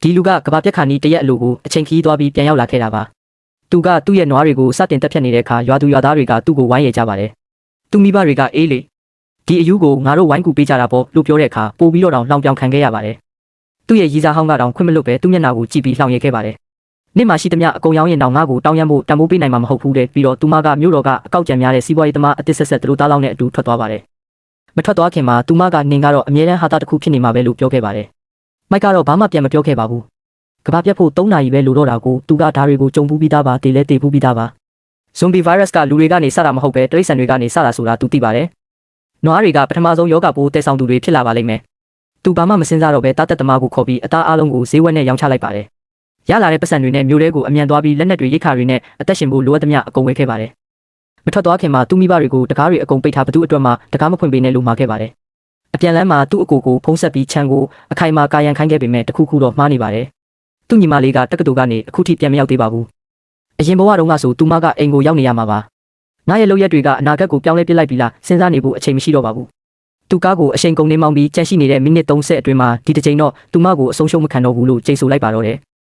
ဒီလူကကဘာပြက်ခါနီးတရက်အလိုကိုအချိန်ခီးသွားပြီးပြန်ရောက်လာခဲ့တာပါသူကသူ့ရဲ့နွားတွေကိုစတင်တက်ဖြတ်နေတဲ့အခါရွာသူရွာသားတွေကသူ့ကိုဝိုင်းရကြပါတယ်သူမိဘတွေကအေးလေဒီအယူကိုငါတို့ဝိုင်းကူပေးကြတာပေါ့လို့ပြောတဲ့အခါပို့ပြီးတော့တောင်လှောင်ပြောင်ခံခဲ့ရပါတယ်သူ့ရဲ့ရည်စားဟောင်းကတောင်ခွင့်မလွတ်ပဲသူ့မျက်နှာကိုကြည့်ပြီးလှောင်ရခဲ့ပါတယ်နေ့မှရှိသမျှအကုန်ရောင်းရင်တောင်ငါ့ကိုတောင်းရမ်းဖို့တန်ဖိုးပေးနိုင်မှာမဟုတ်ဘူးတဲ့ပြီးတော့သူမကမြို့တော်ကအကောက်ကြံများတဲ့စီးပွားရေးသမားအတစ်ဆက်ဆက်သူတို့သားလောင်းနဲ့အတူထွက်သွားပါတယ်မထွက်သွားခင်မှာသူမကနင်ကတော့အမြဲတမ်းဟာတာတစ်ခုဖြစ်နေမှာပဲလို့ပြောခဲ့ပါတယ်မိုက်ကတော့ဘာမှပြန်မပြောခဲ့ပါဘူးကဘာပြတ်ဖို့3နာရီပဲလိုတော့တာကိုသူကဓာတွေကိုကြုံပူးပြီးသားပါတေလဲတေပူးပြီးသားပါဇွန်ဘီဗိုင်းရပ်စ်ကလူတွေကနေစတာမဟုတ်ပဲတိရစ္ဆာန်တွေကနေစတာဆိုတာသူသိပါတယ်နွားတွေကပထမဆုံးယောဂပိုးတည်ဆောင်သူတွေဖြစ်လာပါလိမ့်မယ်သူဘာမှမစင်စားတော့ပဲတားတက်သမားကိုခေါ်ပြီးအသားအလုံးကိုဈေးဝက်နဲ့ရောင်းချလိုက်ပါတယ်ရလာတဲ့ပတ်စံတွေနဲ့မျိုးတဲကိုအမြန်သွားပြီးလက်နက်တွေရိတ်ခါတွေနဲ့အသက်ရှင်ဖို့လိုအပ်သမျှအကုန်ဝယ်ခဲ့ပါတယ်မထွက်သွားခင်မှာသူ့မိဘတွေကိုတကားတွေအကုန်ပိတ်ထားဘသူအတွက်မှတကားမဖွင့်ပေးနဲ့လို့မှာခဲ့ပါတယ်အပြန်လန်းမှာသူ့အကိုကိုဖုံးဆက်ပြီးချမ်းကိုအခိုင်အမာကာယံခိုင်းခဲ့ပေမဲ့တခုခုတော့မှားနေပါတယ်သူ့ညီမလေးကတက္ကသိုလ်ကနေအခုထိပြန်မရောက်သေးပါဘူးအရင်ဘဝတုန်းကဆိုသူမကအိမ်ကိုရောက်နေရမှာပါငါရဲ့လုပ်ရက်တွေကအနာဂတ်ကိုပြောင်းလဲပစ်လိုက်ပြီလားစဉ်းစားနေဖို့အချိန်မရှိတော့ပါဘူးသူကားကိုအချိန်ကုန်နေမောင်းပြီးကြန့်ရှိနေတဲ့မိနစ်30အတွင်းမှာဒီတစ်ချိန်တော့သူမကိုအဆုံးရှုံးမခံတော့ဘူးလို့ကြိတ်ဆိုလိုက်ပါတော့တယ်